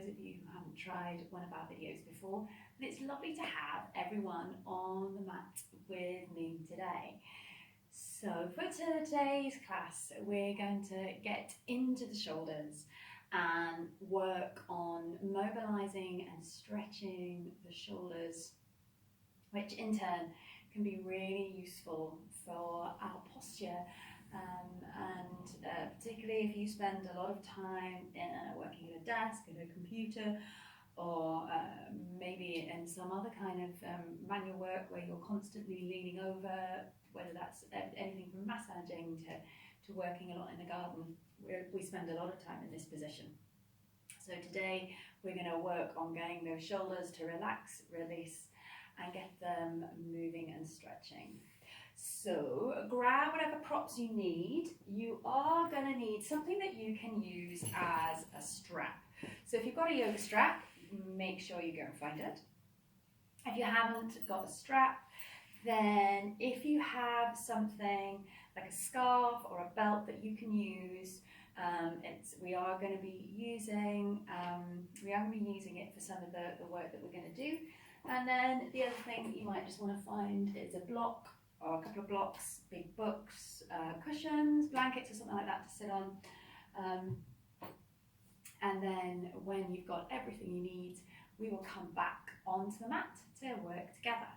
those of you who haven't tried one of our videos before, but it's lovely to have everyone on the mat with me today. So for today's class, we're going to get into the shoulders and work on mobilizing and stretching the shoulders, which in turn can be really useful for our posture. And particularly if you spend a lot of time working at a desk, at a computer, or maybe in some other kind of manual work where you're constantly leaning over, whether that's anything from massaging to working a lot in the garden, we spend a lot of time in this position. So today we're going to work on getting those shoulders to relax, release, and get them moving and stretching. So grab whatever props you need. You are going to need something that you can use as a strap. So if you've got a yoga strap, make sure you go and find it. If you haven't got a strap, then if you have something like a scarf or a belt that you can use, we are going to be using it for some of the work that we're going to do. And then the other thing that you might just want to find is a block or a couple of blocks, big books, cushions, blankets or something like that to sit on. And then when you've got everything you need, we will come back onto the mat to work together.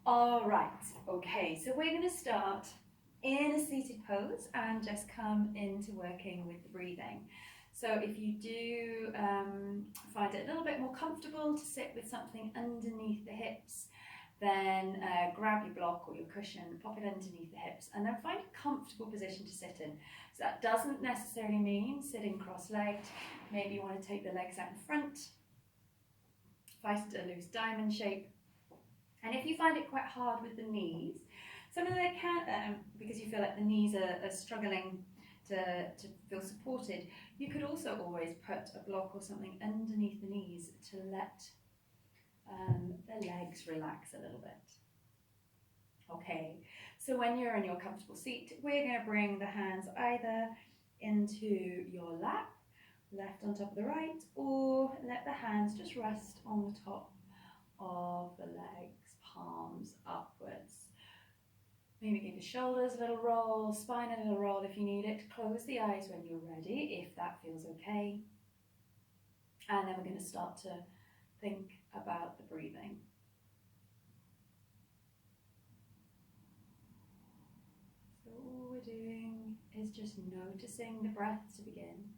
All right, okay, so we're going to start in a seated pose and just come into working with the breathing. So if you do find it a little bit more comfortable to sit with something underneath the hips, then grab your block or your cushion, pop it underneath the hips, and then find a comfortable position to sit in. So that doesn't necessarily mean sitting cross-legged. Maybe you want to take the legs out in front, find a loose diamond shape. And if you find it quite hard with the knees, something that can, because you feel like the knees are struggling to feel supported, you could also always put a block or something underneath the knees to let the legs relax a little bit. Okay, so when you're in your comfortable seat, we're going to bring the hands either into your lap, left on top of the right, or let the hands just rest on the top of the legs, palms upwards. Maybe give the shoulders a little roll, spine a little roll if you need it. Close the eyes when you're ready, if that feels okay. And then we're going to start to think about the breathing. So all we're doing is just noticing the breath to begin.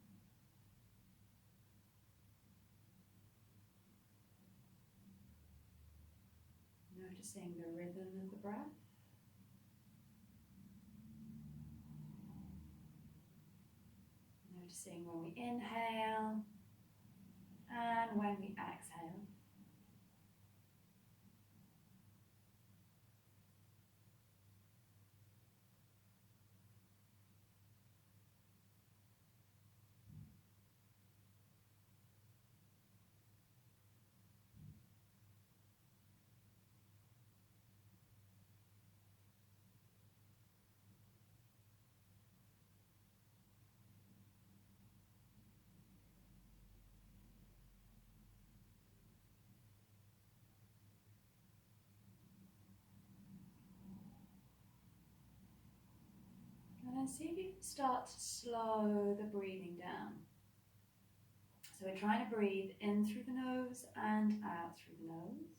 Noticing the rhythm of the breath. Noticing when we inhale and when we exhale. And see if you can start to slow the breathing down. So we're trying to breathe in through the nose and out through the nose.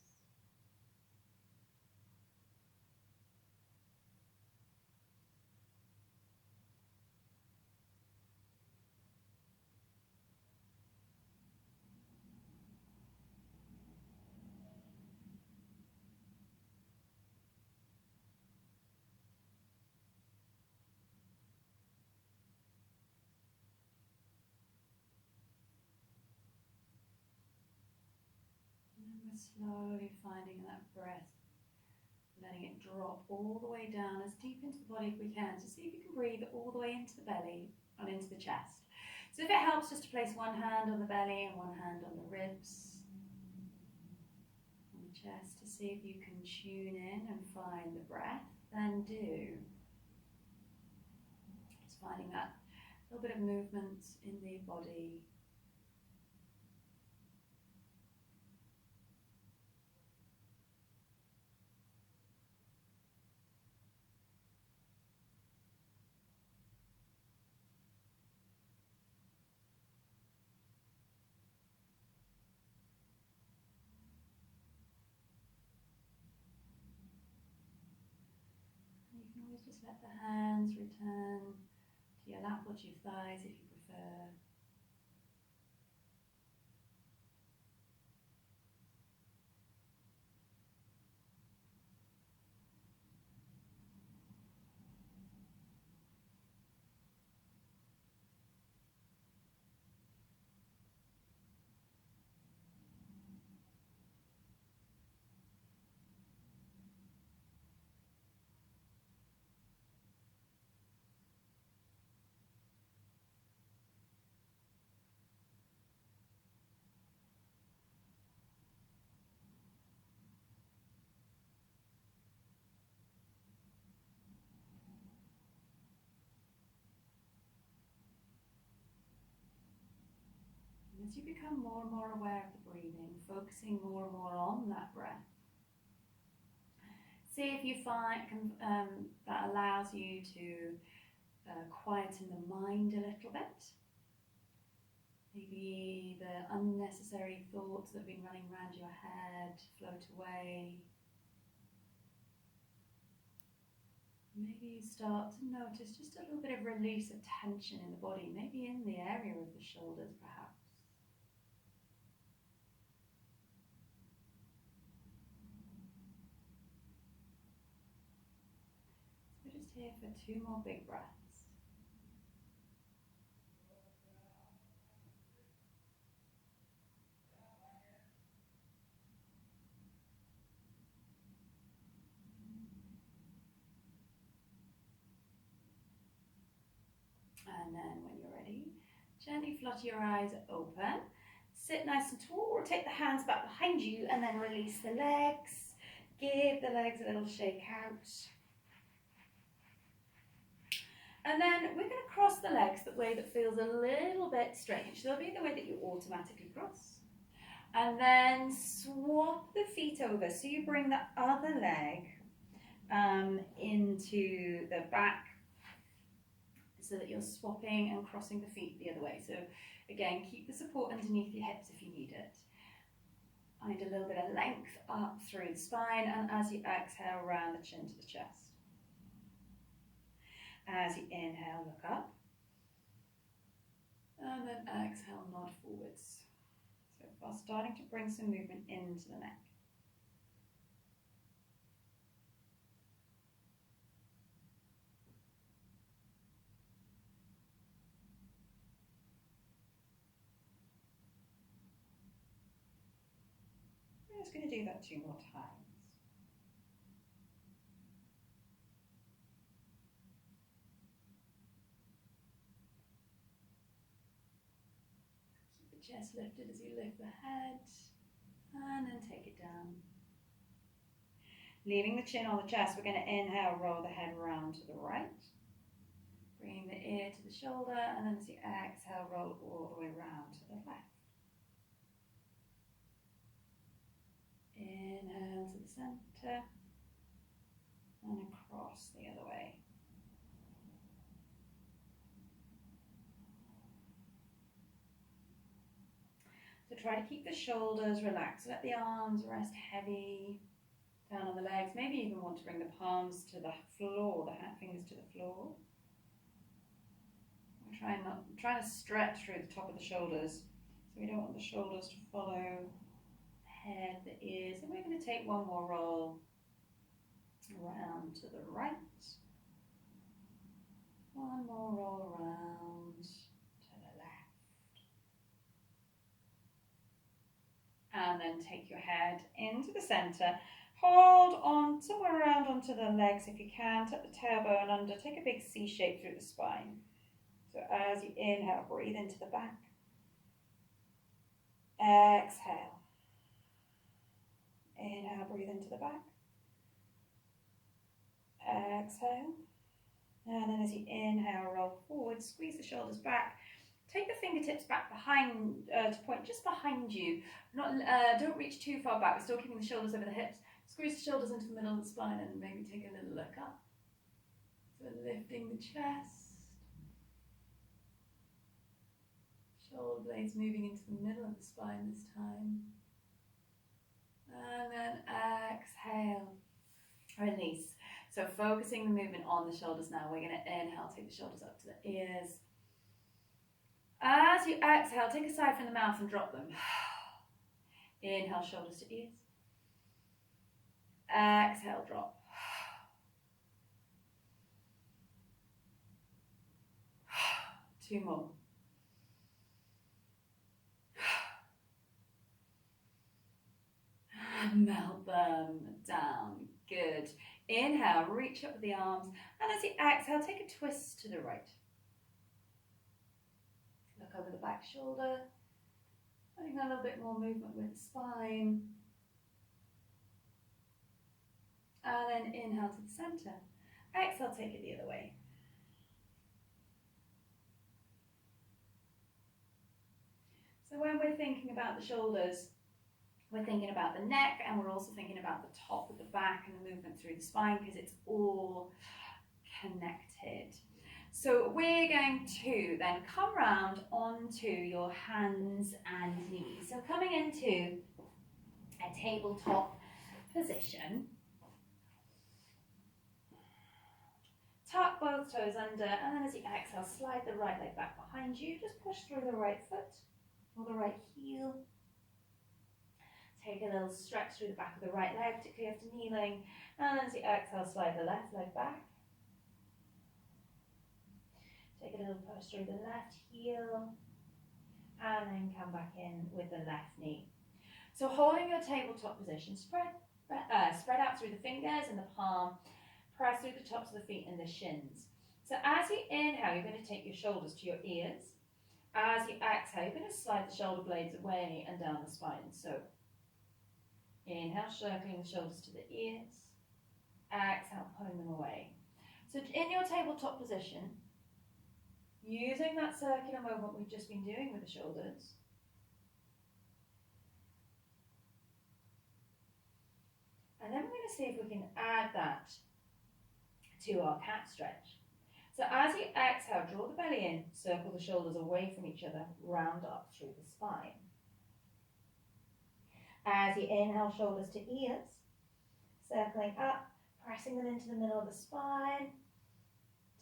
And we're slowly finding that breath, letting it drop all the way down as deep into the body as we can. So see if you can breathe all the way into the belly and into the chest. So if it helps just to place one hand on the belly and one hand on the ribs, on the chest, to see if you can tune in and find the breath, then do. Just finding that little bit of movement in the body. Always just let the hands return to your lap or to your thighs if you prefer. As you become more and more aware of the breathing, focusing more and more on that breath, see if you find that allows you to quieten the mind a little bit. Maybe the unnecessary thoughts that have been running around your head float away. Maybe you start to notice just a little bit of release of tension in the body, maybe in the area of the shoulders perhaps. So we're just here for 2 more big breaths. And then when you're ready, gently flutter your eyes open. Sit nice and tall, rotate the hands back behind you and then release the legs. Give the legs a little shake out. And then we're going to cross the legs the way that feels a little bit strange. So it'll be the way that you automatically cross. And then swap the feet over. So you bring the other leg into the back so that you're swapping and crossing the feet the other way. So again, keep the support underneath your hips if you need it. Find a little bit of length up through the spine, and as you exhale, round the chin to the chest. As you inhale, look up. And then exhale, nod forwards. So far, starting to bring some movement into the neck. We're just going to do that 2 more times. Keep the chest lifted as you lift the head, and then take it down. Leaving the chin on the chest, we're going to inhale, roll the head round to the right. Bringing the ear to the shoulder, and then as you exhale, roll all the way round to the left. Inhale to the center, and across the other way. So try to keep the shoulders relaxed. Let the arms rest heavy down on the legs. Maybe you even want to bring the palms to the floor, the fingers to the floor. We're trying to stretch through the top of the shoulders. So we don't want the shoulders to follow the head, the ears. And we're going to take 1 more roll around to the right. 1 more roll around to the left. And then take your head into the center. Hold on somewhere around onto the legs if you can. Tuck the tailbone under. Take a big C shape through the spine. So as you inhale, breathe into the back. Exhale. Inhale, breathe into the back. Exhale. And then as you inhale, roll forward, squeeze the shoulders back. Take the fingertips back behind, to point just behind you. Don't reach too far back. We're still keeping the shoulders over the hips. Squeeze the shoulders into the middle of the spine and maybe take a little look up. So lifting the chest. Shoulder blades moving into the middle of the spine this time. And then exhale. Release. So focusing the movement on the shoulders now. We're going to inhale, take the shoulders up to the ears. As you exhale, take a sigh from the mouth and drop them. Inhale, shoulders to ears. Exhale, drop. Two more. Melt them down. Good. Inhale, reach up with the arms. And as you exhale, take a twist to the right. Look over the back shoulder. Adding a little bit more movement with the spine. And then inhale to the center. Exhale, take it the other way. So when we're thinking about the shoulders, we're thinking about the neck, and we're also thinking about the top of the back and the movement through the spine, because it's all connected. So we're going to then come round onto your hands and knees. So coming into a tabletop position. Tuck both toes under, and then as you exhale, slide the right leg back behind you. Just push through the right foot or the right heel. Take a little stretch through the back of the right leg, particularly after kneeling. And then as you exhale, slide the left leg back. Take a little push through the left heel. And then come back in with the left knee. So holding your tabletop position, spread out through the fingers and the palm. Press through the tops of the feet and the shins. So as you inhale, you're going to take your shoulders to your ears. As you exhale, you're going to slide the shoulder blades away and down the spine. So inhale, circling the shoulders to the ears. Exhale, pulling them away. So in your tabletop position, using that circular movement we've just been doing with the shoulders, and then we're going to see if we can add that to our cat stretch. So as you exhale, draw the belly in, circle the shoulders away from each other, round up through the spine. As you inhale, shoulders to ears, circling up, pressing them into the middle of the spine,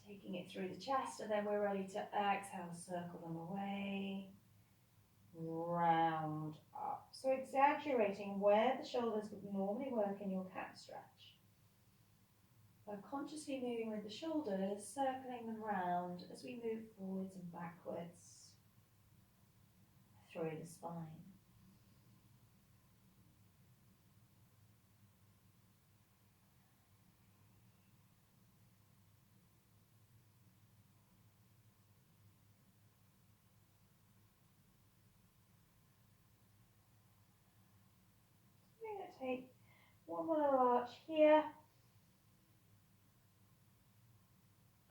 taking it through the chest, and then we're ready to exhale, circle them away, round up. So exaggerating where the shoulders would normally work in your cat stretch. By consciously moving with the shoulders, circling them round as we move forwards and backwards through the spine. We're going to take one more little arch here.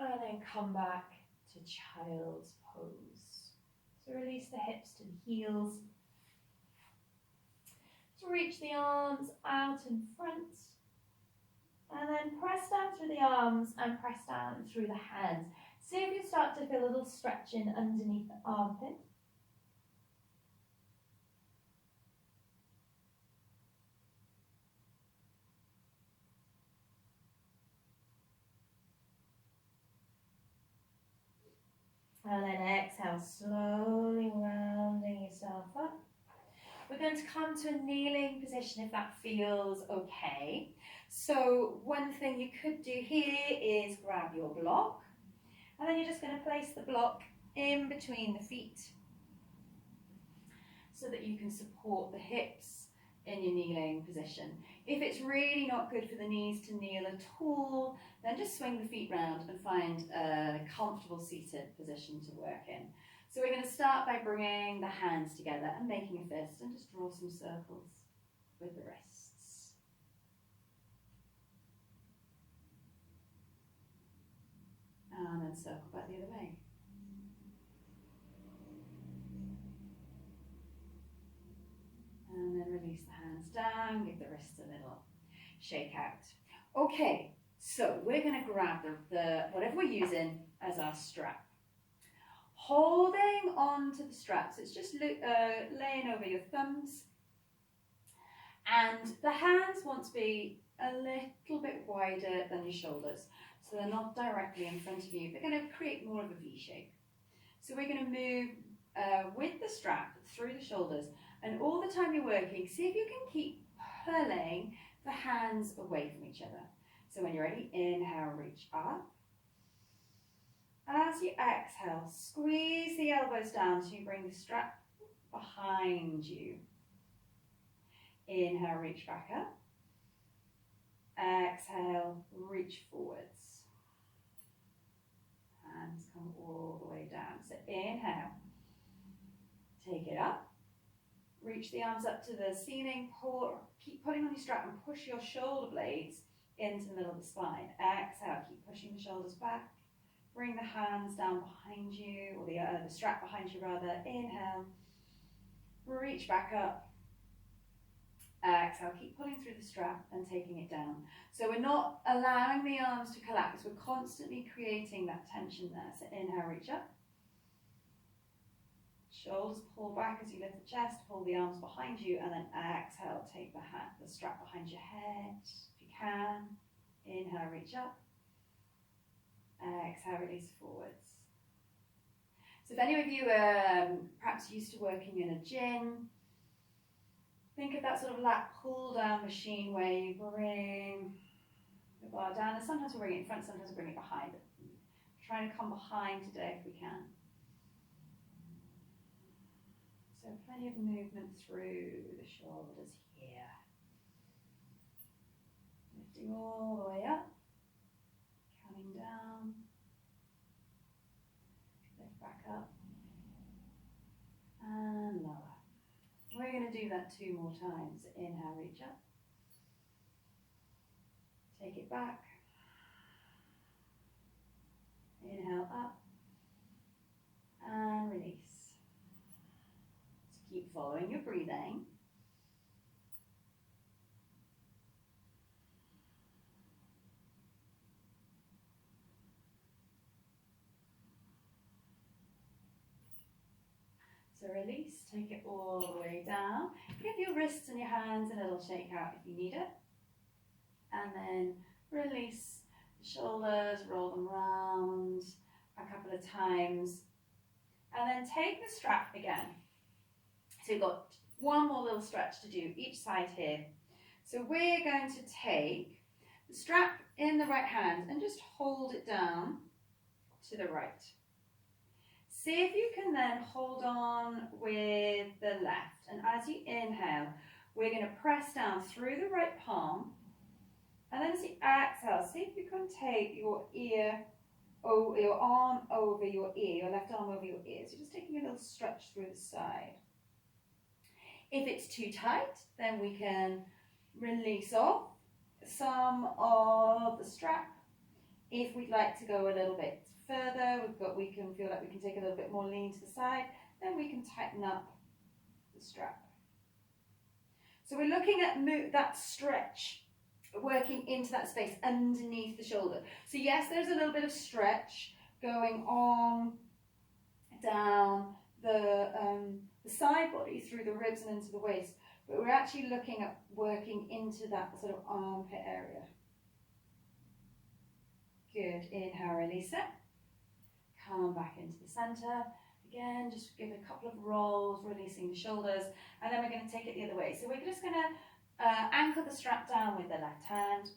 And then come back to child's pose. So release the hips to the heels. To reach the arms out in front. And then press down through the arms and press down through the hands. See if you start to feel a little stretching underneath the armpit. And then exhale, slowly rounding yourself up. We're going to come to a kneeling position if that feels okay. So one thing you could do here is grab your block. And then you're just going to place the block in between the feet so that you can support the hips in your kneeling position. If it's really not good for the knees to kneel at all, then just swing the feet round and find a comfortable seated position to work in. So we're going to start by bringing the hands together and making a fist, and just draw some circles with the wrists. And then circle back the other way. And then release the hands down, give the wrists a little shake out. Okay, so we're going to grab the whatever we're using as our strap. Holding on to the straps, it's just laying over your thumbs. And the hands want to be a little bit wider than your shoulders. So they're not directly in front of you. They're going to create more of a V shape. So we're going to move with the strap through the shoulders. And all the time you're working, see if you can keep pulling the hands away from each other. So when you're ready, inhale, reach up. As you exhale, squeeze the elbows down so you bring the strap behind you. Inhale, reach back up. Exhale, reach forwards. Hands come all the way down. So inhale, take it up. Reach the arms up to the ceiling. Keep pulling on your strap and push your shoulder blades into the middle of the spine. Exhale, keep pushing the shoulders back. Bring the hands down behind you, or the strap behind you rather. Inhale, reach back up. Exhale, keep pulling through the strap and taking it down. So we're not allowing the arms to collapse, we're constantly creating that tension there. So inhale, reach up. Shoulders pull back as you lift the chest, pull the arms behind you, and then exhale, take the strap behind your head if you can. Inhale, reach up. Exhale, release forwards. So if any of you are perhaps used to working in a gym, think of that sort of lat pull down machine where you bring the bar down, and sometimes we'll bring it in front, sometimes we'll bring it behind. But trying to come behind today if we can. So plenty of movement through the shoulders here. Lifting all the way up, coming down, lift back up, and lower. We're going to do that 2 more times. Inhale, reach up. Take it back. Inhale, up. And release. So keep following your breathing. So release, take it all the way down. Give your wrists and your hands a little shake out if you need it. And then release the shoulders, roll them round a couple of times. And then take the strap again. So you've got one more little stretch to do each side here. So we're going to take the strap in the right hand and just hold it down to the right. See if you can then hold on with the left. And as you inhale, we're going to press down through the right palm. And then as you exhale, see if you can take your arm over your ear, your left arm over your ear. So just taking a little stretch through the side. If it's too tight, then we can release off some of the strap. If we'd like to go a little bit further, we can feel like we can take a little bit more lean to the side, then we can tighten up the strap. So we're looking at that stretch, working into that space underneath the shoulder. So yes, there's a little bit of stretch going on down the side body through the ribs and into the waist, but we're actually looking at working into that sort of armpit area. Good. Inhale, release it. Come back into the center. Again, just give it a couple of rolls, releasing the shoulders, and then we're going to take it the other way. So we're just going to anchor the strap down with the left hand,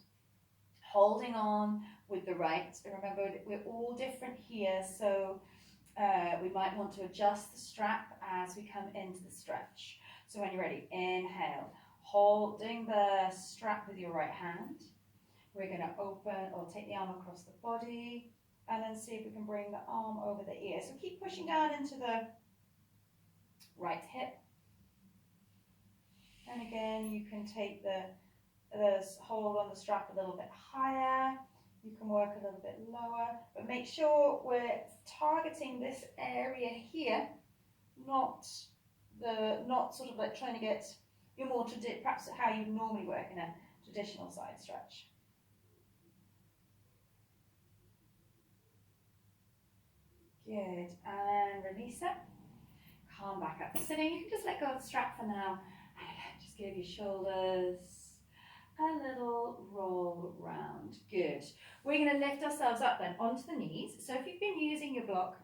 holding on with the right. Remember, we're all different here, so we might want to adjust the strap as we come into the stretch. So when you're ready, inhale, holding the strap with your right hand. We're going to open or take the arm across the body and then see if we can bring the arm over the ear. So keep pushing down into the right hip. And again, you can take the hold on the strap a little bit higher. You can work a little bit lower, but make sure we're targeting this area here, not sort of like trying to get your more perhaps how you normally work in a traditional side stretch. Good, and release it. Come back up to sitting. You can just let go of the strap for now. And just give your shoulders a little round. Good. We're going to lift ourselves up then onto the knees. So if you've been using your block,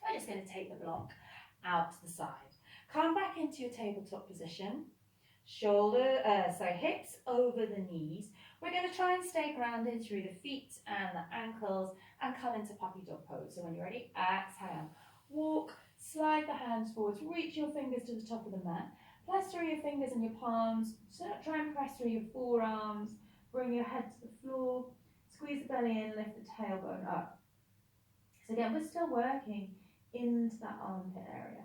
we're just going to take the block out to the side. Come back into your tabletop position. Hips over the knees. We're going to try and stay grounded through the feet and the ankles and come into puppy dog pose. So when you're ready, exhale. Walk, slide the hands forwards, reach your fingers to the top of the mat. Press through your fingers and your palms. So try and press through your forearms. Bring your head to the floor. Squeeze the belly in, lift the tailbone up. So again, we're still working into that armpit area.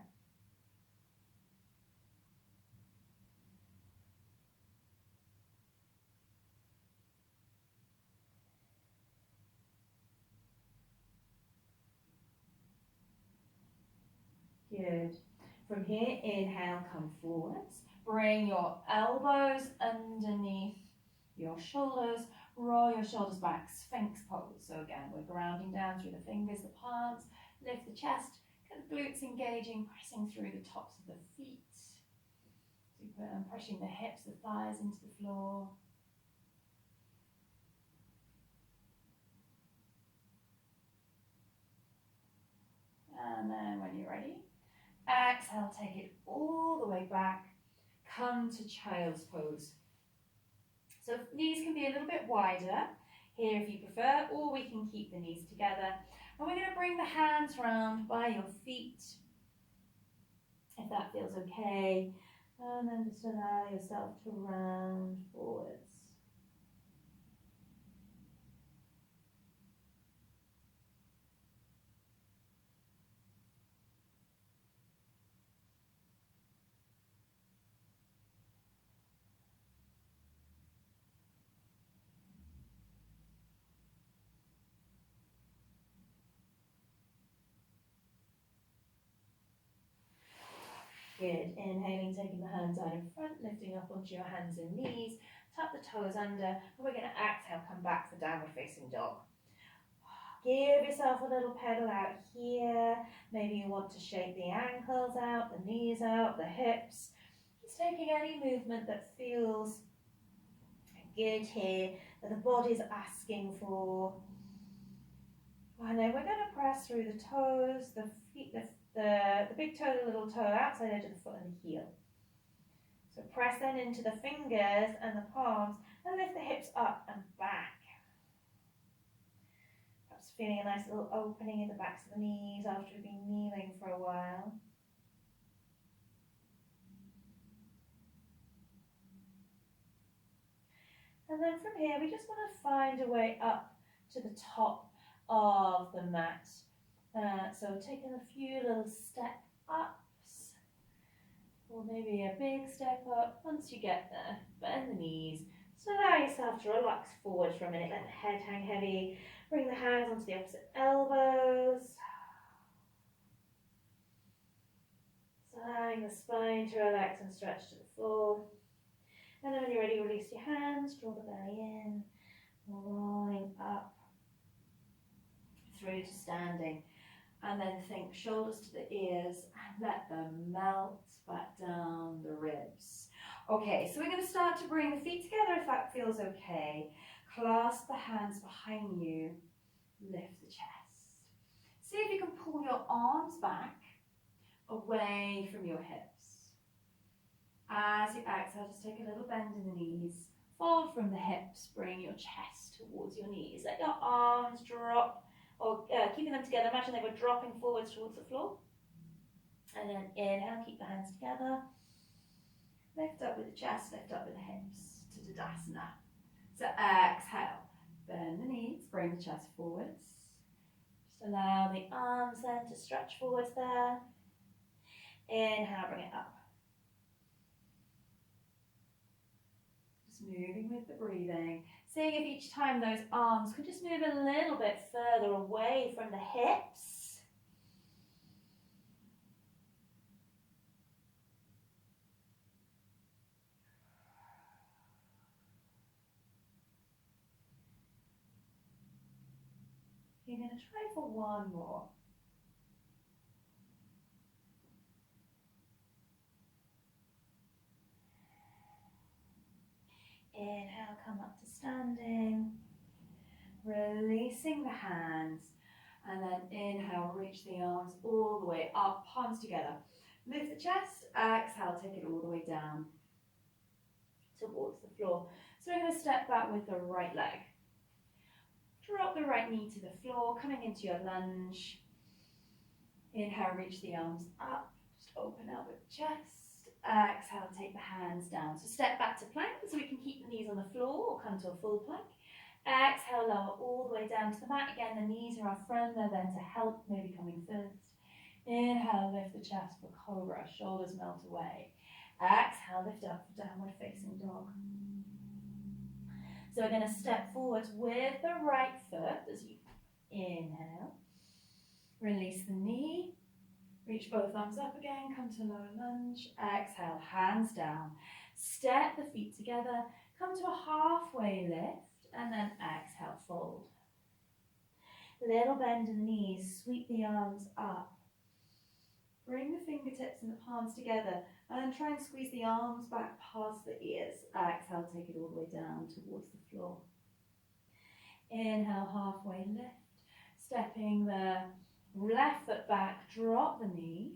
Good. From here, inhale, come forwards. Bring your elbows underneath your shoulders. Roll your shoulders back, Sphinx Pose. So again, we're grounding down through the fingers, the palms. Lift the chest, get the glutes engaging, pressing through the tops of the feet. Super, and pushing the hips, the thighs into the floor. And then when you're ready, exhale, take it all the way back. Come to child's pose. So knees can be a little bit wider here if you prefer, or we can keep the knees together. And we're going to bring the hands round by your feet, if that feels okay. And then just allow yourself to round forwards. Good. Inhaling, taking the hands out in front, lifting up onto your hands and knees. Tuck the toes under, and we're going to exhale, come back to downward facing dog. Give yourself a little pedal out here. Maybe you want to shake the ankles out, the knees out, the hips. Just taking any movement that feels good here, that the body's asking for. And then we're going to press through the toes, the feet, the big toe, the little toe, outside edge of the foot and the heel. So press then into the fingers and the palms and lift the hips up and back. Perhaps feeling a nice little opening in the backs of the knees after we've been kneeling for a while. And then from here, we just want to find a way up to the top of the mat. So taking a few little step ups, or maybe a big step up. Once you get there, bend the knees. So allow yourself to relax forward for a minute. Let the head hang heavy. Bring the hands onto the opposite elbows. So allowing the spine to relax and stretch to the floor. And then when you're ready, release your hands, draw the belly in, rolling up through to standing. And then think shoulders to the ears and let them melt back down the ribs. Okay, so we're going to start to bring the feet together if that feels okay. Clasp the hands behind you, lift the chest. See if you can pull your arms back away from your hips. As you exhale, just take a little bend in the knees. Fold from the hips, bring your chest towards your knees. Let your arms drop, or keeping them together. Imagine they were dropping forwards towards the floor. And then inhale, keep the hands together. Lift up with the chest, lift up with the hips to Tadasana. So exhale, bend the knees, bring the chest forwards. Just allow the arms then to stretch forwards there. Inhale, bring it up. Just moving with the breathing. Seeing if each time those arms could just move a little bit further away from the hips. You're going to try for one more. Inhale, come up to standing. Releasing the hands. And then inhale, reach the arms all the way up, palms together. Lift the chest, exhale, take it all the way down towards the floor. So we're going to step back with the right leg. Drop the right knee to the floor, coming into your lunge. Inhale, reach the arms up, just open out the chest. Exhale, take the hands down. So step back to plank so we can keep the knees on the floor or come to a full plank. Exhale, lower all the way down to the mat. Again, the knees are our friend, they're there to help, maybe coming first. Inhale, lift the chest for cobra, shoulders melt away. Exhale, lift up for downward facing dog. So we're going to step forwards with the right foot as you inhale. Release the knee. Reach both arms up again, come to lower lunge. Exhale, hands down. Step the feet together, come to a halfway lift. And then exhale, fold. Little bend in the knees, sweep the arms up. Bring the fingertips and the palms together and then try and squeeze the arms back past the ears. Exhale, take it all the way down towards the floor. Inhale, halfway lift. Stepping the left foot back, drop the knee.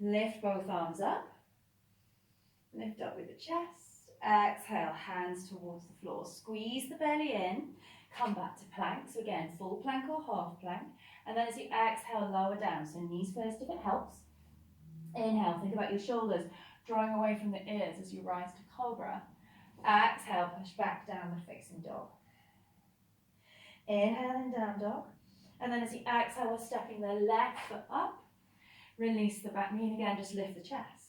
Lift both arms up. Lift up with the chest. Exhale, hands towards the floor. Squeeze the belly in. Come back to plank. So again, full plank or half plank. And then as you exhale, lower down. So knees first if it helps. Inhale, think about your shoulders drawing away from the ears as you rise to cobra. Exhale, push back, downward facing dog. Inhale in down dog. And then as you exhale, we're stepping the left foot up. Release the back knee and again, just lift the chest.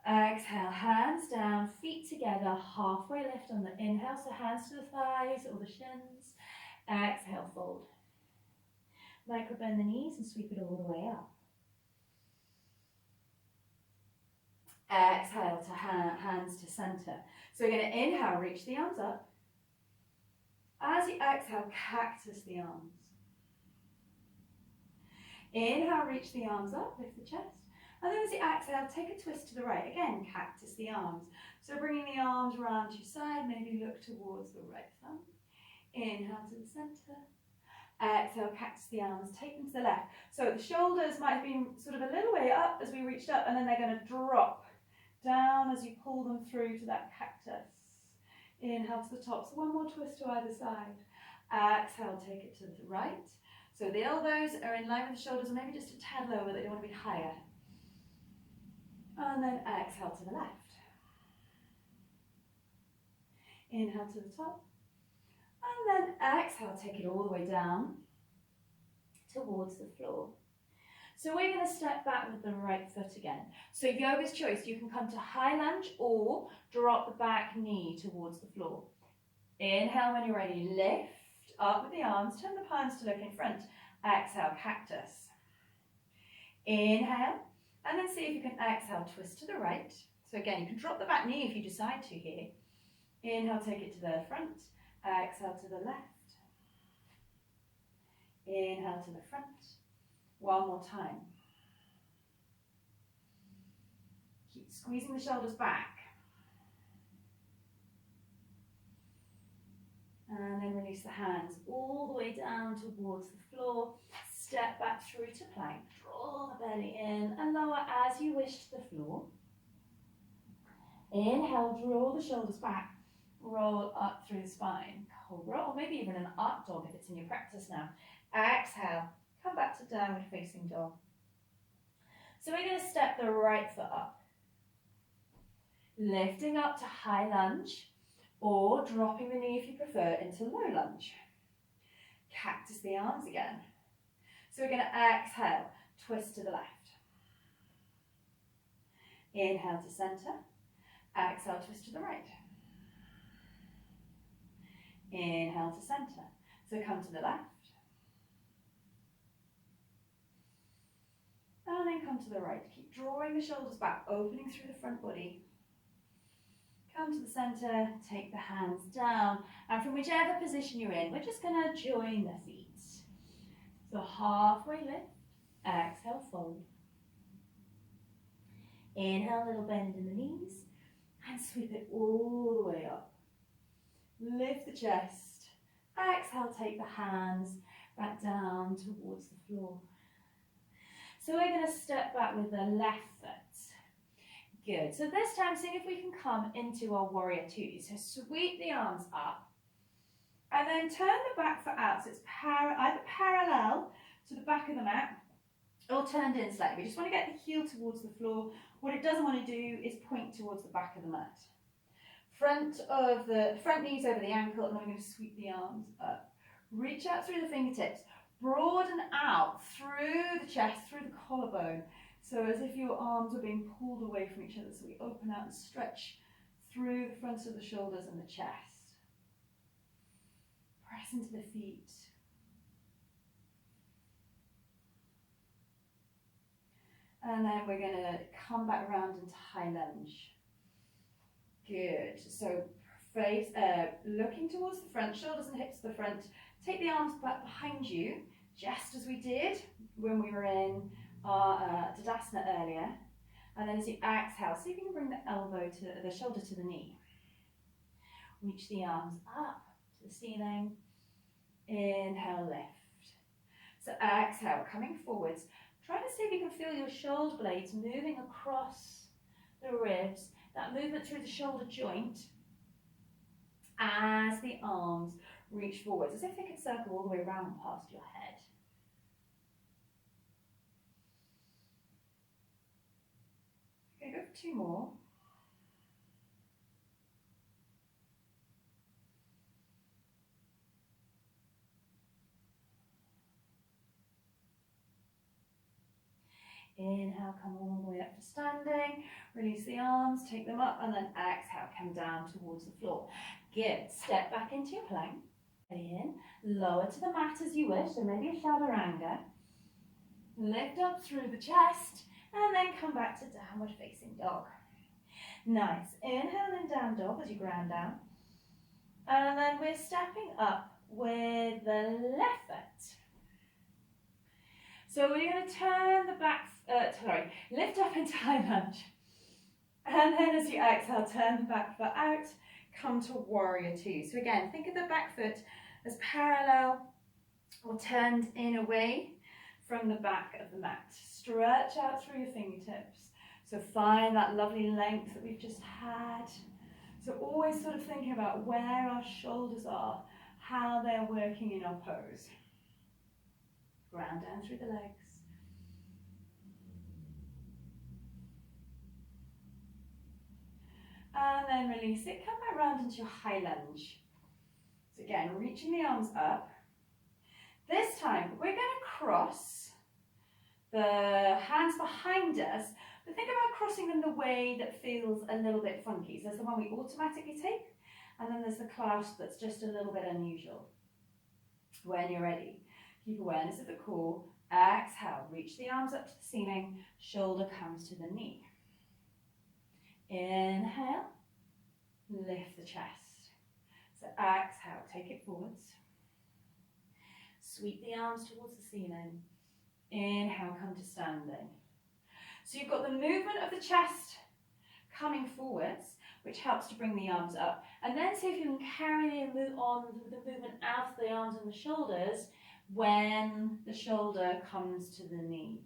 Exhale, hands down, feet together, halfway lift on the inhale, so hands to the thighs or the shins. Exhale, fold. Micro bend the knees and sweep it all the way up. Exhale to hands to center. So we're going to inhale, reach the arms up. As you exhale, cactus the arms. Inhale, reach the arms up, lift the chest. And then as you exhale, take a twist to the right. Again, cactus the arms. So bringing the arms around to your side, maybe look towards the right thumb. Inhale to the center. Exhale, cactus the arms, take them to the left. So the shoulders might have been sort of a little way up as we reached up, and then they're going to drop down as you pull them through to that cactus. Inhale to the top. So one more twist to either side. Exhale, take it to the right. So the elbows are in line with the shoulders, or maybe just a tad lower, they don't want to be higher. And then exhale to the left. Inhale to the top. And then exhale, take it all the way down towards the floor. So we're going to step back with the right foot again. So yoga's choice, you can come to high lunge or drop the back knee towards the floor. Inhale when you're ready, lift up with the arms, turn the palms to look in front. Exhale, cactus. Inhale. And then see if you can exhale, twist to the right. So again, you can drop the back knee if you decide to here. Inhale, take it to the front. Exhale to the left. Inhale to the front. One more time. Keep squeezing the shoulders back. And then release the hands all the way down towards the floor. Step back through to plank. Draw the belly in and lower as you wish to the floor. Inhale, draw the shoulders back. Roll up through the spine. Cobra, or maybe even an up dog if it's in your practice now. Exhale, come back to downward facing dog. So we're going to step the right foot up. Lifting up to high lunge, or dropping the knee if you prefer into low lunge. Cactus the arms again. So we're going to exhale, twist to the left. Inhale to center. Exhale, twist to the right. Inhale to center. So come to the left. And then come to the right. Keep drawing the shoulders back, opening through the front body. Come to the center, take the hands down. And from whichever position you're in, we're just going to join the feet. So halfway lift, exhale, fold. Inhale, little bend in the knees, and sweep sweep it all the way up. Lift the chest. Exhale, take the hands back down towards the floor. So we're going to step back with the left foot. Good. So this time, see if we can come into our warrior two. So sweep the arms up and then turn the back foot out. So it's either parallel to the back of the mat or turned in slightly. We just want to get the heel towards the floor. What it doesn't want to do is point towards the back of the mat. Front knees over the ankle, and then we're going to sweep the arms up. Reach out through the fingertips. Broaden out through the chest, through the collarbone. So as if your arms are being pulled away from each other. So we open out and stretch through the fronts of the shoulders and the chest. Press into the feet. And then we're going to come back around into high lunge. Good. So face, looking towards the front, shoulders and hips to the front. Take the arms back behind you, just as we did when we were in our Tadasana earlier. And then as you exhale, see if you can bring the shoulder to the knee. Reach the arms up to the ceiling. Inhale, lift. So exhale, coming forwards. Try to see if you can feel your shoulder blades moving across the ribs, that movement through the shoulder joint as the arms reach forwards, as if they could circle all the way around past your head. Okay, go for two more. Inhale, come all the way up to standing. Release the arms, take them up, and then exhale, come down towards the floor. Good. Step back into your plank. In, lower to the mat as you wish, so maybe a chaturanga. Lift up through the chest, and then come back to downward facing dog. Nice. Inhale in down dog as you ground down. And then we're stepping up with the left foot. So we're going to turn the back, lift up into high lunge. And then as you exhale, turn the back foot out, come to warrior two. So again, think of the back foot as parallel or turned in away from the back of the mat. Stretch out through your fingertips. So find that lovely length that we've just had. So always sort of thinking about where our shoulders are, how they're working in our pose. Ground down through the legs. And then release it, come back round into your high lunge. So again, reaching the arms up. This time, we're going to cross the hands behind us, but think about crossing them the way that feels a little bit funky. So there's the one we automatically take, and then there's the clasp that's just a little bit unusual. When you're ready, keep awareness of the core. Exhale, reach the arms up to the ceiling, shoulder comes to the knee. Inhale, lift the chest. So exhale, take it forwards. Sweep the arms towards the ceiling. Inhale, come to standing. So you've got the movement of the chest coming forwards, which helps to bring the arms up. And then see if you can carry the movement out of the arms and the shoulders when the shoulder comes to the knee.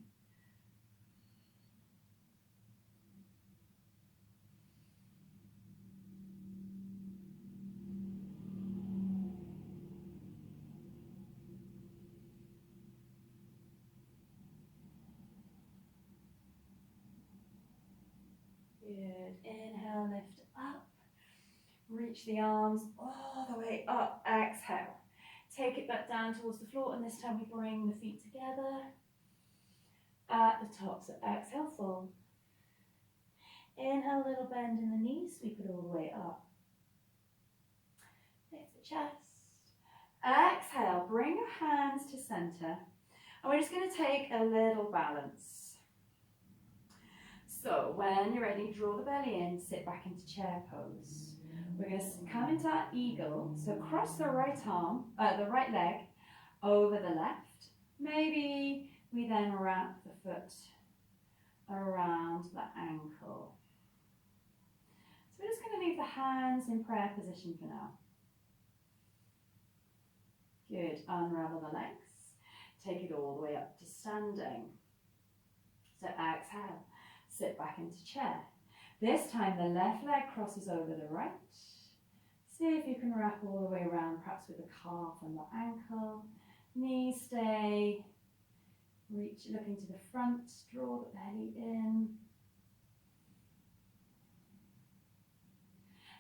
Good. Inhale, lift up. Reach the arms all the way up. Exhale. Take it back down towards the floor, and this time we bring the feet together at the top. So exhale, fold. Inhale, little bend in the knees, sweep it all the way up. Lift the chest. Exhale, bring your hands to center. And we're just going to take a little balance. So when you're ready, draw the belly in, sit back into chair pose. We're going to come into our eagle. So cross the right arm, the right leg over the left. Maybe we then wrap the foot around the ankle. So we're just going to hands in prayer position for now. Good, unravel the legs. Take it all the way up to standing. So exhale, sit back into chair. This time the left leg crosses over the right. See if you can wrap all the way around, perhaps with the calf and the ankle. Knees stay. Reach, look into the front, draw the belly in.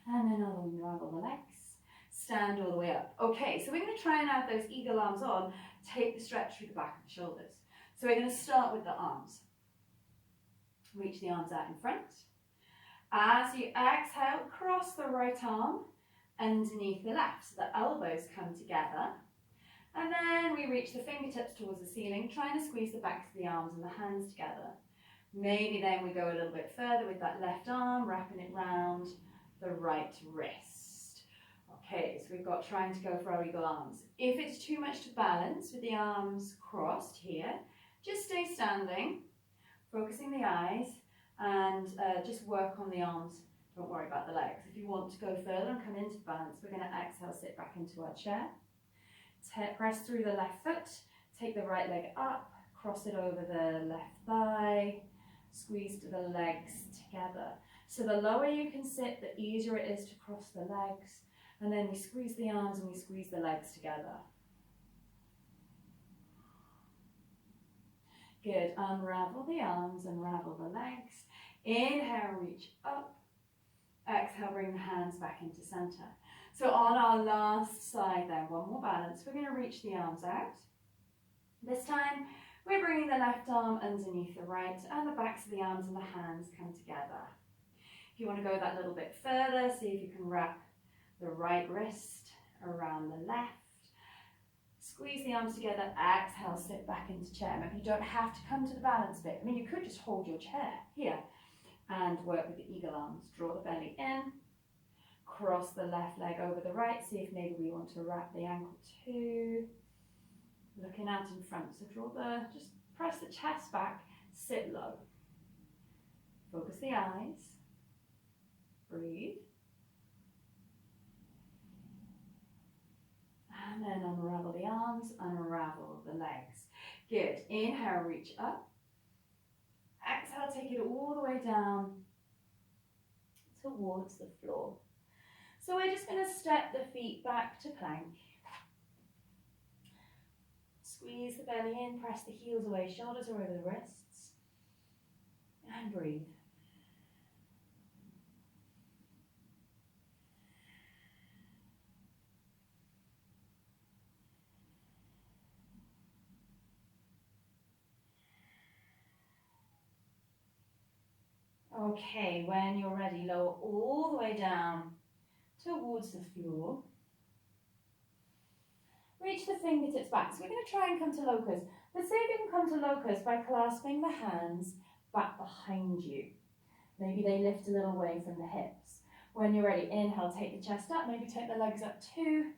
And then I'll unravel the legs. Stand all the way up. Okay, so we're going to try and have those eagle arms on. Take the stretch through the back of the shoulders. So we're going to start with the arms. Reach the arms out in front. As you exhale, cross the right arm underneath the left. So the elbows come together. And then we reach the fingertips towards the ceiling, trying to squeeze the backs of the arms and the hands together. Maybe then we go a little bit further with that left arm, wrapping it round the right wrist. Okay, so we've got trying to go for our eagle arms. If it's too much to balance with the arms crossed here, just stay standing, focusing the eyes, and just work on the arms. Don't worry about the legs. If you want to go further and come into balance, we're going to exhale, sit back into our chair. Press through the left foot, take the right leg up, cross it over the left thigh, squeeze the legs together. So the lower you can sit, the easier it is to cross the legs. And then we squeeze the arms and we squeeze the legs together. Good, unravel the arms, unravel the legs. Inhale, reach up. Exhale, bring the hands back into center. So on our last side then, one more balance, we're going to reach the arms out. This time, we're bringing the left arm underneath the right and the backs of the arms and the hands come together. If you want to go that little bit further, see if you can wrap the right wrist around the left. Squeeze the arms together, exhale, sit back into chair. Maybe you don't have to come to the balance bit. I mean, you could just hold your chair here and work with the eagle arms. Draw the belly in. Cross the left leg over the right. See if maybe we want to wrap the ankle too. Looking out in front. So just press the chest back, sit low. Focus the eyes. Breathe. And then unravel the arms, unravel the legs. Good. Inhale, reach up. Exhale, take it all the way down towards the floor. So we're just going to step the feet back to plank. Squeeze the belly in, press the heels away, shoulders are over the wrists. And breathe. Okay, when you're ready, lower all the way down towards the floor. Reach the fingertips back. So we're going to try and come to Locust. But say if you can come to Locust by clasping the hands back behind you. Maybe they lift a little away from the hips. When you're ready, inhale, take the chest up. Maybe take the legs up too.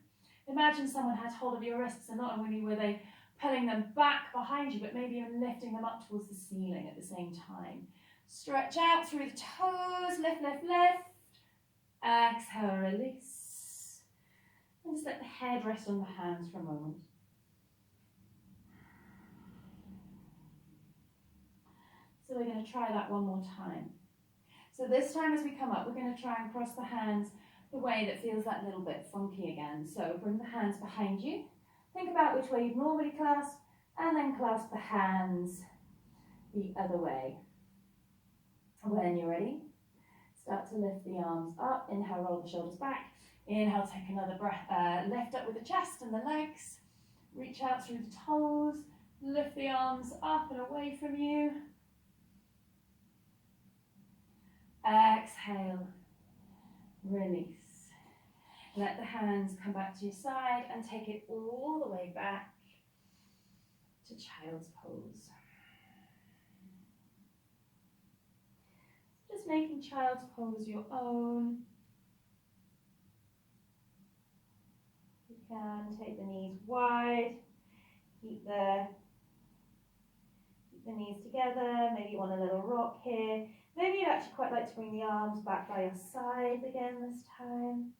Imagine someone had hold of your wrists and not only were they pulling them back behind you, but maybe you're lifting them up towards the ceiling at the same time. Stretch out through the toes, lift, lift, lift. Exhale, release. And just let the head rest on the hands for a moment. So we're going to try that one more time. So this time as we come up, we're going to try and cross the hands the way that feels that little bit funky again. So bring the hands behind you. Think about which way you'd normally clasp, and then clasp the hands the other way. When you're ready, start to lift the arms up. Inhale, roll the shoulders back. Inhale, take another breath. Lift up with the chest and the legs. Reach out through the toes. Lift the arms up and away from you. Exhale, release. Let the hands come back to your side and take it all the way back to child's pose. Just making child's pose your own. You can take the knees wide, keep the knees together. Maybe you want a little rock here. Maybe you'd actually quite like to bring the arms back by your side again this time.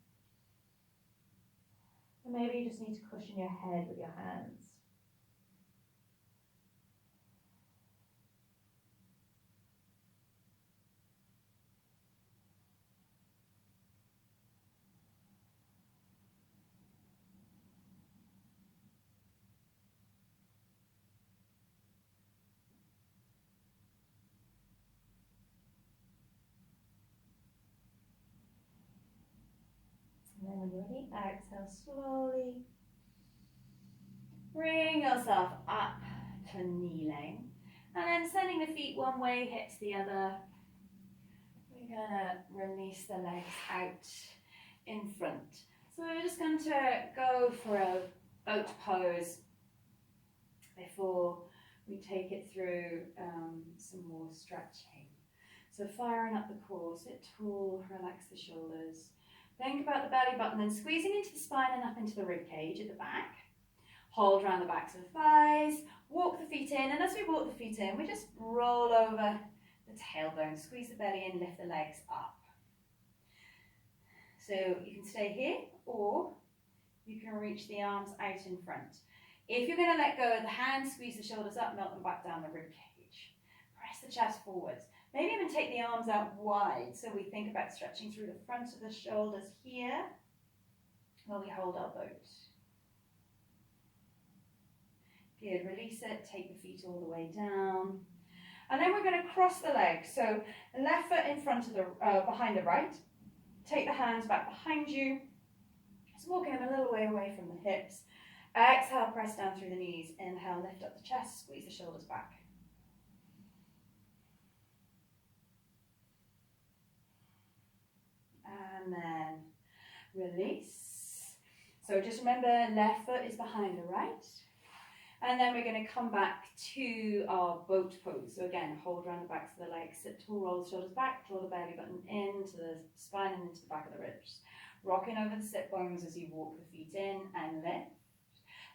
And maybe you just need to cushion your head with your hands. And then when you're ready, exhale slowly. Bring yourself up to kneeling. And then sending the feet one way, hips the other. We're going to release the legs out in front. So we're just going to go for a boat pose before we take it through some more stretching. So firing up the core, sit tall, relax the shoulders. Think about the belly button and squeezing into the spine and up into the rib cage at the back. Hold around the backs of the thighs, walk the feet in, and as we walk the feet in, we just roll over the tailbone, squeeze the belly in, lift the legs up. So you can stay here, or you can reach the arms out in front. If you're going to let go of the hands, squeeze the shoulders up, melt them back down the rib cage. Press the chest forwards. Maybe even take the arms out wide, so we think about stretching through the front of the shoulders here, while we hold our boat. Good, release it, take the feet all the way down. And then we're going to cross the legs. So left foot in front of the, behind the right. Take the hands back behind you. Just walking them a little way away from the hips. Exhale, press down through the knees. Inhale, lift up the chest, squeeze the shoulders back. And then release. So just remember, left foot is behind the right. And then we're going to come back to our boat pose. So again, hold around the backs of the legs, sit tall, roll the shoulders back, draw the belly button into the spine and into the back of the ribs. Rocking over the sit bones as you walk the feet in and lift.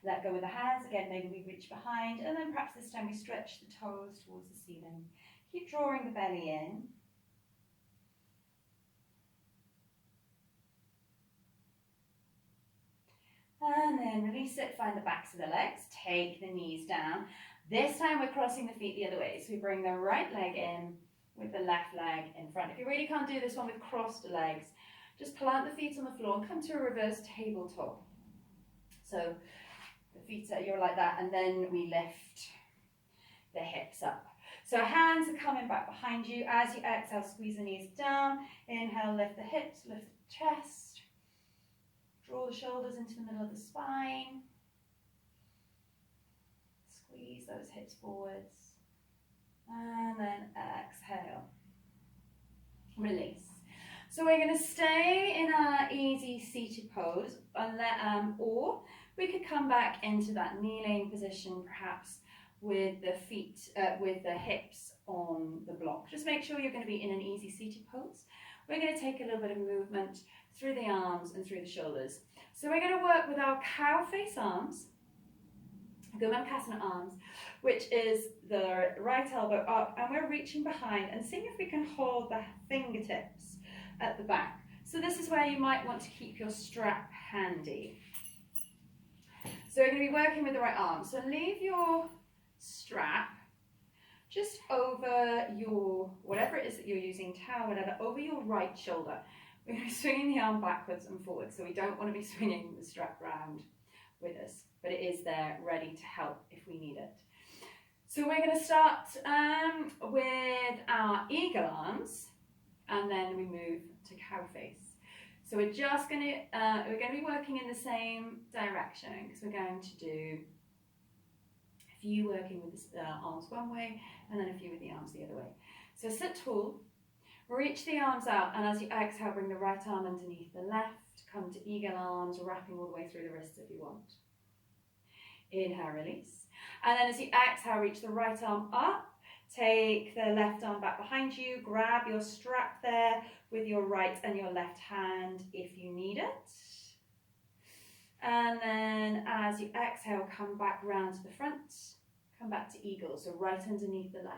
Let go with the hands. Again, maybe we reach behind, and then perhaps this time we stretch the toes towards the ceiling. Keep drawing the belly in. And then release it, find the backs of the legs, take the knees down. This time we're crossing the feet the other way. So we bring the right leg in with the left leg in front. If you really can't do this one with crossed legs, just plant the feet on the floor and come to a reverse tabletop. So the feet are, you're like that, and then we lift the hips up. So hands are coming back behind you. As you exhale, squeeze the knees down. Inhale, lift the hips, lift the chest. Draw the shoulders into the middle of the spine. Squeeze those hips forwards. And then exhale. Release. So we're going to stay in our easy seated pose, or we could come back into that kneeling position, perhaps with the feet, with the hips on the block. Just make sure you're going to be in an easy seated pose. We're going to take a little bit of movement through the arms and through the shoulders. So we're going to work with our cow face arms, Gomankasana arms, which is the right elbow up, and we're reaching behind and seeing if we can hold the fingertips at the back. So this is where you might want to keep your strap handy. So we're going to be working with the right arm. So leave your strap just over your, whatever it is that you're using, towel, whatever, over your right shoulder. We're going to be swinging the arm backwards and forwards, so we don't want to be swinging the strap round with us, but it is there ready to help if we need it. So we're going to start with our eagle arms, and then we move to cow face. So we're just going to be working in the same direction, because we're going to do a few working with the arms one way, and then a few with the arms the other way. So sit tall. Reach the arms out, and as you exhale, bring the right arm underneath the left. Come to eagle arms, wrapping all the way through the wrists if you want. Inhale, release. And then as you exhale, reach the right arm up. Take the left arm back behind you. Grab your strap there with your right and your left hand if you need it. And then as you exhale, come back round to the front. Come back to eagle, so right underneath the left.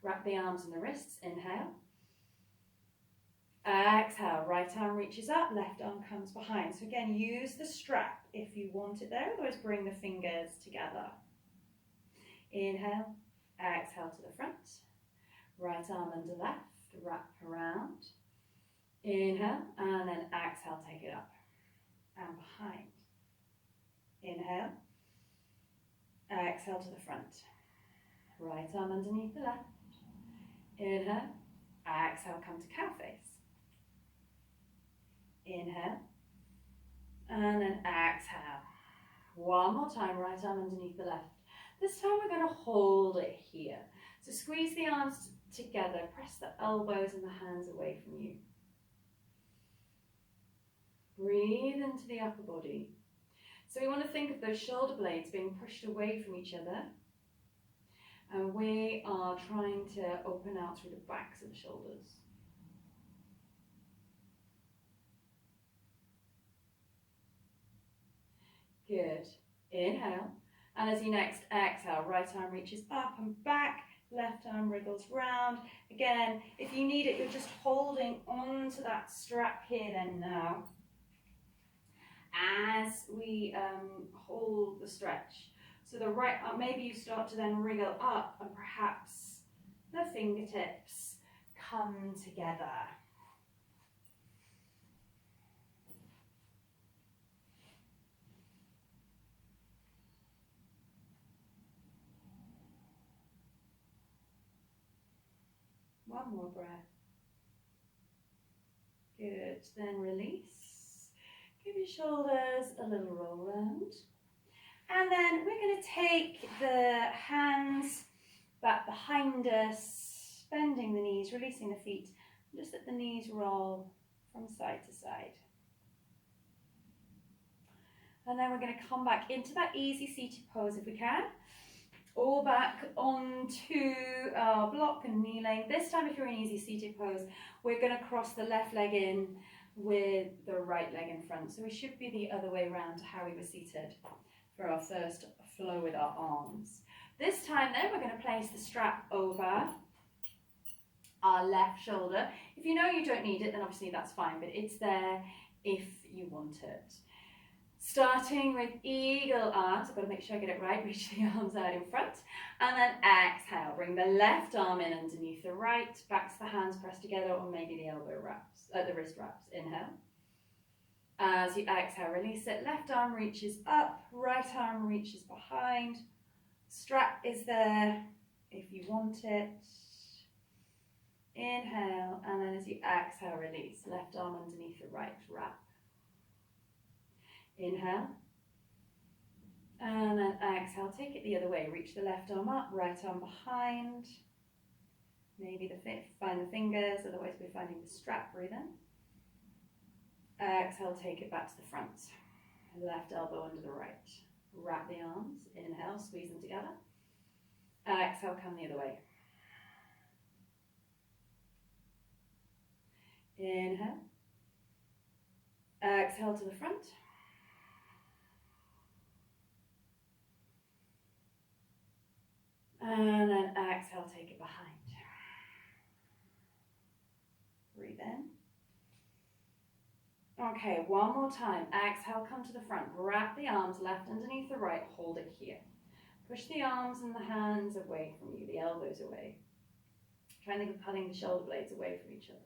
Wrap the arms and the wrists, inhale. Exhale, right arm reaches up, left arm comes behind. So again, use the strap if you want it there, otherwise bring the fingers together. Inhale, exhale to the front. Right arm under left, wrap around. Inhale, and then exhale, take it up and behind. Inhale, exhale to the front. Right arm underneath the left. Inhale, exhale, come to cow face. Inhale, and then exhale. One more time, right arm underneath the left. This time we're going to hold it here. So squeeze the arms together, press the elbows and the hands away from you. Breathe into the upper body. So we want to think of those shoulder blades being pushed away from each other. And we are trying to open out through the backs of the shoulders. Good. Inhale. And as you next exhale, right arm reaches up and back, left arm wriggles round. Again, if you need it, you're just holding onto that strap here then now. As we hold the stretch. So the right arm, maybe you start to then wriggle up and perhaps the fingertips come together. One more breath. Good, then release. Give your shoulders a little roll round. And then we're going to take the hands back behind us, bending the knees, releasing the feet. Just let the knees roll from side to side. And then we're going to come back into that easy seated pose if we can. All back onto our block and kneeling. This time if you're in easy seated pose, we're going to cross the left leg in with the right leg in front. So we should be the other way around to how we were seated for our first flow with our arms. This time then we're going to place the strap over our left shoulder. If you know you don't need it, then obviously that's fine, but it's there if you want it. Starting with eagle arms, I've got to make sure I get it right, reach the arms out in front, and then exhale, bring the left arm in underneath the right, back to the hands pressed together, or maybe the elbow wraps, the wrist wraps, inhale. As you exhale, release it, left arm reaches up, right arm reaches behind, strap is there if you want it. Inhale, and then as you exhale, release, left arm underneath the right, wrap. Inhale, and then exhale, take it the other way, reach the left arm up, right arm behind, maybe find the fingers, otherwise we're finding the strap, breathe in. Exhale, take it back to the front, left elbow under the right, wrap the arms, inhale, squeeze them together, exhale, come the other way. Inhale, exhale to the front. And then exhale, take it behind. Breathe in. Okay, one more time. Exhale, come to the front. Wrap the arms left underneath the right. Hold it here. Push the arms and the hands away from you, the elbows away. Try and think of pulling the shoulder blades away from each other.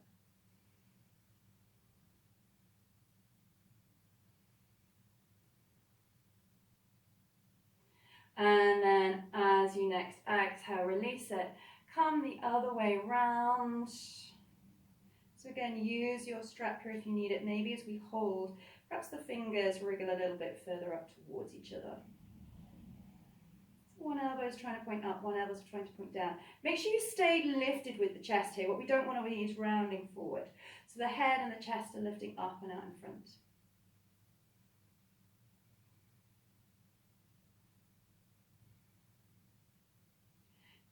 And then as you next exhale, release it. Come the other way round. So again, use your strap here if you need it. Maybe as we hold, perhaps the fingers wriggle a little bit further up towards each other. So one elbow is trying to point up, one elbow is trying to point down. Make sure you stay lifted with the chest here. What we don't want to be is rounding forward. So the head and the chest are lifting up and out in front.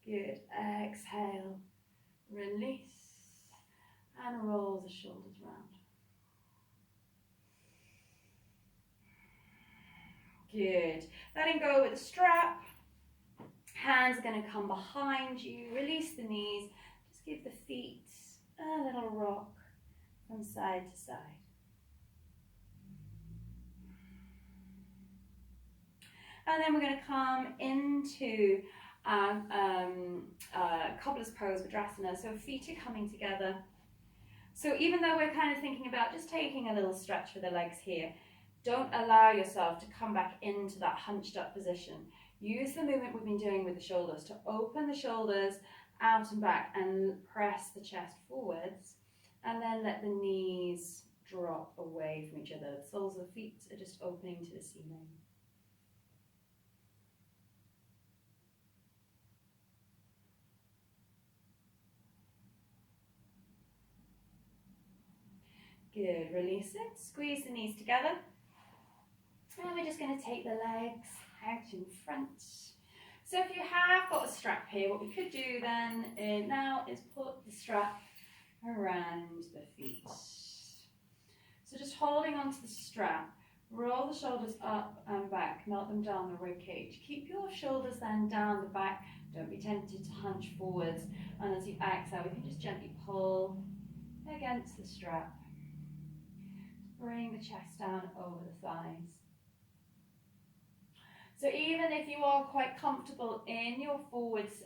Good. Exhale, release, and roll the shoulders round. Good. Letting go with the strap. Hands are going to come behind you. Release the knees. Just give the feet a little rock from side to side. And then we're going to come into cobbler's pose, Vidrasana. So feet are coming together. So even though we're kind of thinking about just taking a little stretch for the legs here, don't allow yourself to come back into that hunched up position. Use the movement we've been doing with the shoulders to open the shoulders out and back and press the chest forwards, and then let the knees drop away from each other. The soles of the feet are just opening to the ceiling. Good, release it, squeeze the knees together. And we're just going to take the legs out in front. So if you have got a strap here, what we could do then now is put the strap around the feet. So just holding onto the strap, roll the shoulders up and back, melt them down the rib cage. Keep your shoulders then down the back. Don't be tempted to hunch forwards. And as you exhale, we can just gently pull against the strap. Bring the chest down over the thighs. So even if you are quite comfortable in your forwards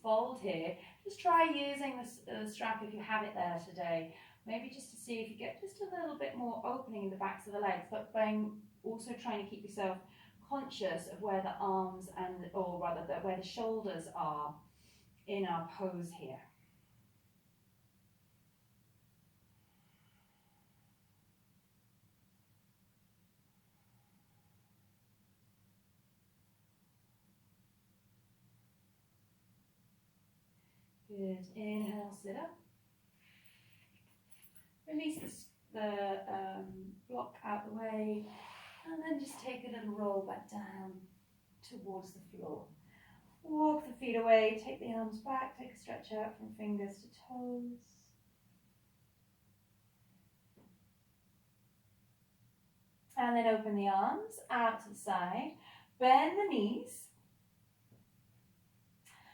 fold here, just try using the strap if you have it there today. Maybe just to see if you get just a little bit more opening in the backs of the legs, but also trying to keep yourself conscious of where the arms or rather where the shoulders are in our pose here. Good. Inhale, sit up. Release the block out the way, and then just take a little roll back down towards the floor. Walk the feet away, take the arms back, take a stretch out from fingers to toes. And then open the arms out to the side. Bend the knees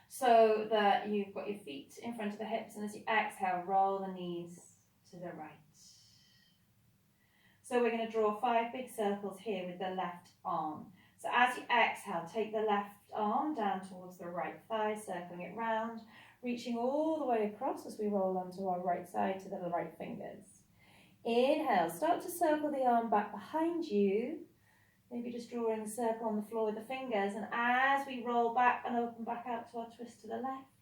so that you've got your feet in front of the hips, and as you exhale, roll the knees to the right. So we're going to draw 5 big circles here with the left arm. So as you exhale, take the left arm down towards the right thigh, circling it round, reaching all the way across as we roll onto our right side to the right fingers. Inhale, start to circle the arm back behind you. Maybe just drawing a circle on the floor with the fingers, and as we roll back and open back out to our twist to the left,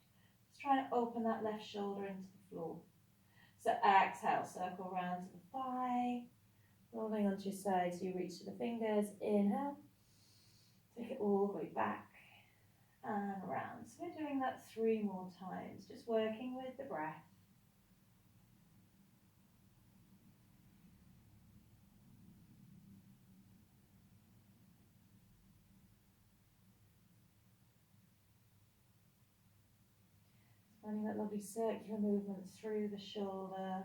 just trying to open that left shoulder into the floor. So exhale, circle round to the thigh, rolling onto your side so you reach to the fingers. Inhale, take it all the way back and round. So we're doing that 3 more times, just working with the breath. Finding that lovely circular movement through the shoulder.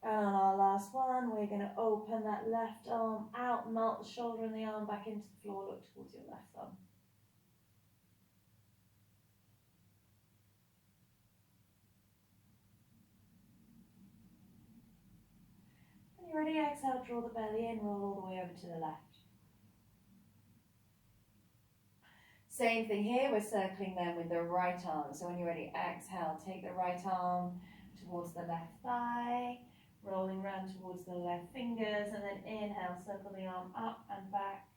And on our last one, we're going to open that left arm out, melt the shoulder and the arm back into the floor, look towards your left thumb. When you're ready, exhale, draw the belly in, roll all the way over to the left. Same thing here, we're circling them with the right arm. So when you're ready, exhale, take the right arm towards the left thigh, rolling round towards the left fingers, and then inhale, circle the arm up and back,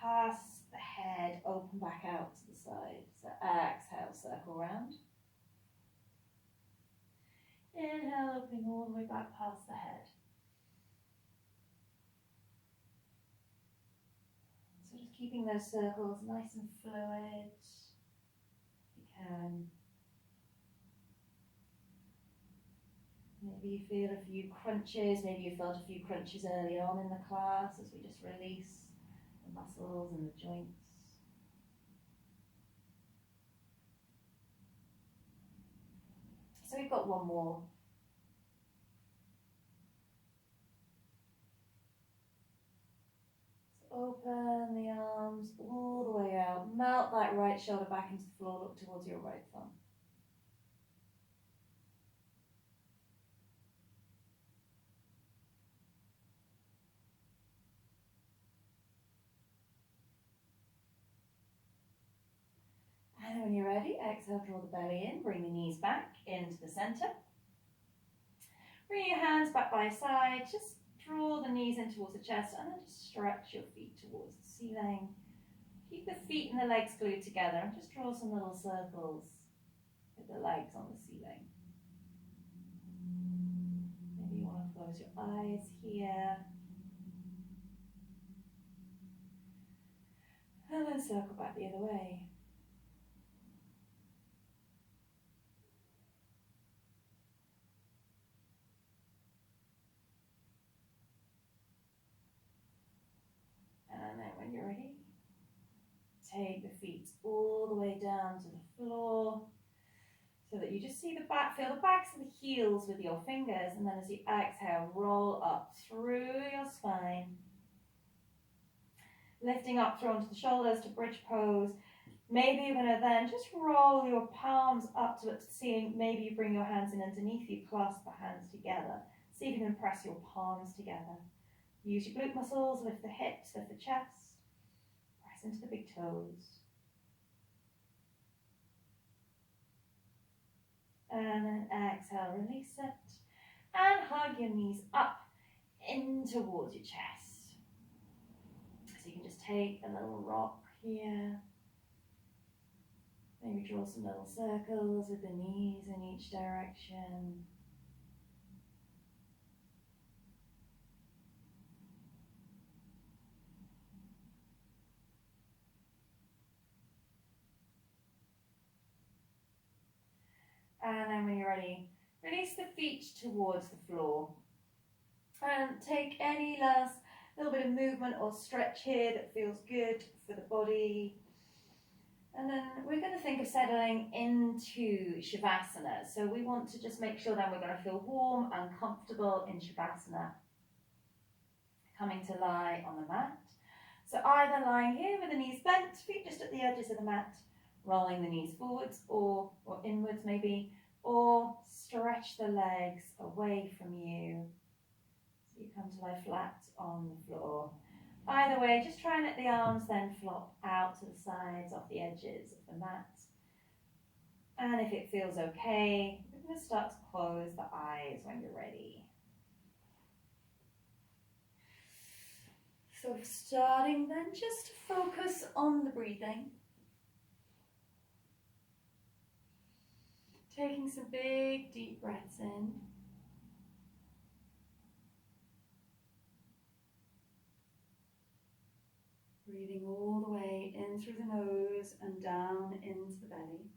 past the head, open back out to the side. So exhale, circle round. Inhale, opening all the way back past the head. So just keeping those circles nice and fluid, if you can. Maybe you feel a few crunches, maybe you felt a few crunches early on in the class as we just release the muscles and the joints. So we've got one more. open the arms all the way out. Melt that right shoulder back into the floor. Look towards your right thumb. And when you're ready, exhale, draw the belly in, bring the knees back into the center. Bring your hands back by your side, just draw the knees in towards the chest and then just stretch your feet towards the ceiling. Keep the feet and the legs glued together and just draw some little circles with the legs on the ceiling. Maybe you want to close your eyes here. And then circle back the other way. And then when you're ready, take the feet all the way down to the floor so that you just see the back, feel the backs of the heels with your fingers, and then as you exhale, roll up through your spine. Lifting up through onto the shoulders to bridge pose. Maybe you're going to then just roll your palms up to the ceiling. Maybe you bring your hands in underneath you, clasp the hands together. See if you can press your palms together. Use your glute muscles, lift the hips, lift the chest. Press into the big toes. And then exhale, release it. And hug your knees up in towards your chest. So you can just take a little rock here. Maybe draw some little circles with the knees in each direction. And then when you're ready, release the feet towards the floor. And take any last little bit of movement or stretch here that feels good for the body. And then we're going to think of settling into Shavasana. So we want to just make sure then we're going to feel warm and comfortable in Shavasana. Coming to lie on the mat. So either lying here with the knees bent, feet just at the edges of the mat, rolling the knees forwards or inwards maybe, or stretch the legs away from you. So you come to lie flat on the floor. Either way, just try and let the arms then flop out to the sides, off the edges of the mat. And if it feels okay, we're going to start to close the eyes when you're ready. So starting then just to focus on the breathing. Taking some big deep breaths in. Breathing all the way in through the nose and down into the belly.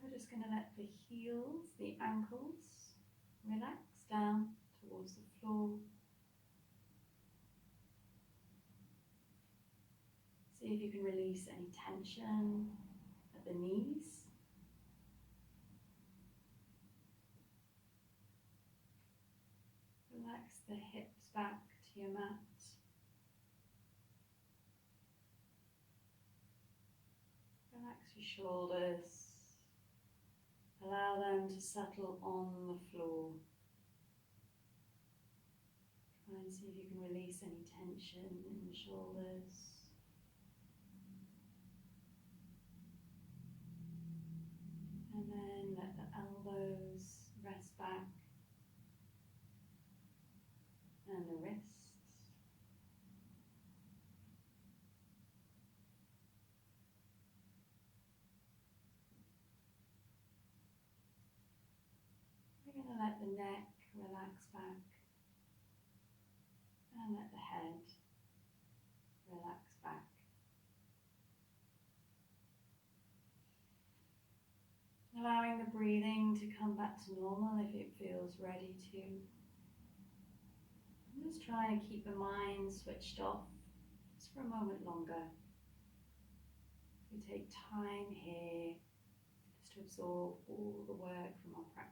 We're just going to let the heels, the ankles, relax down towards the floor. See if you can release any tension at the knees. Relax the hips back to your mat. Relax your shoulders. Allow them to settle on the floor. Try and see if you can release any tension in the shoulders. And then let the elbows rest back. And the wrists. We're going to let the neck relax back and let the head breathing to come back to normal if it feels ready to. I'm just trying to keep the mind switched off just for a moment longer. We take time here just to absorb all the work from our practice.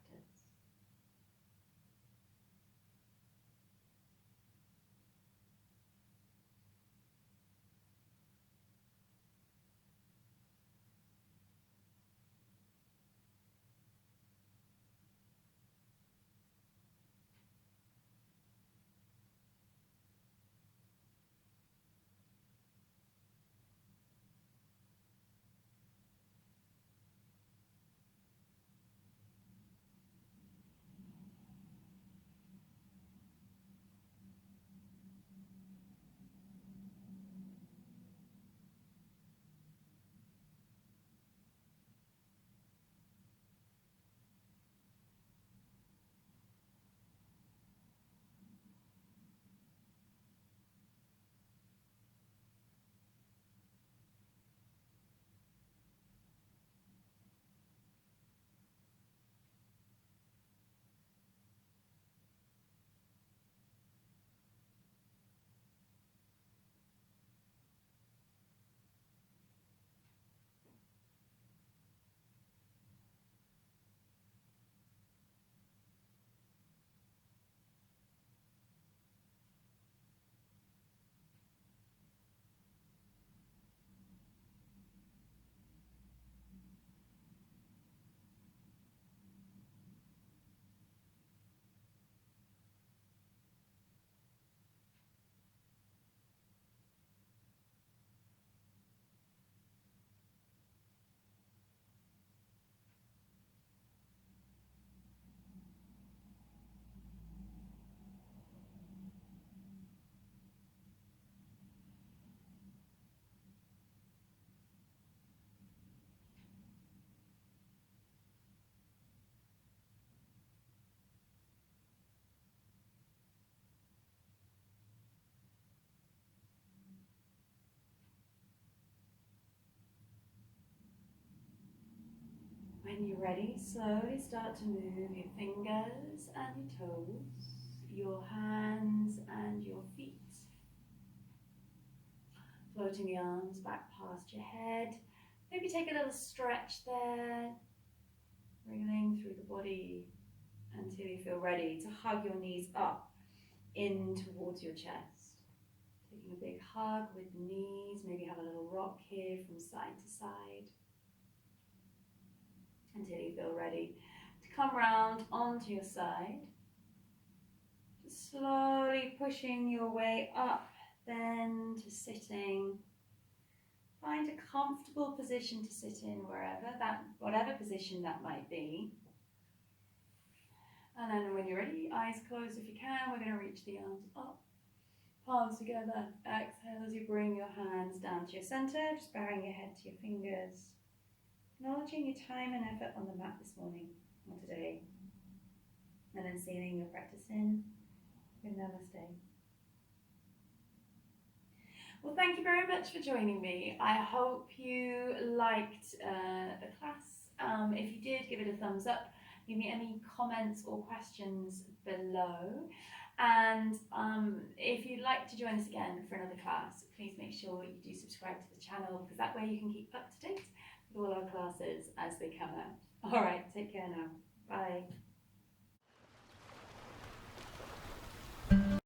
When you're ready, slowly start to move your fingers and your toes, your hands and your feet. Floating the arms back past your head. Maybe take a little stretch there, wriggling through the body until you feel ready to hug your knees up in towards your chest. Taking a big hug with the knees, maybe have a little rock here from side to side until you feel ready to come round onto your side. Just slowly pushing your way up then to sitting. Find a comfortable position to sit in whatever position that might be. And then when you're ready, eyes closed if you can, we're going to reach the arms up, palms together. Exhale as you bring your hands down to your center, just bowing your head to your fingers. Acknowledging your time and effort on the mat this morning or today. And then sealing your practice in with namaste. Well, thank you very much for joining me. I hope you liked the class. If you did, give it a thumbs up. Give me any comments or questions below. And if you'd like to join us again for another class, please make sure you do subscribe to the channel, because that way you can keep up to date with all our classes as they come out. All right, take care now. Bye.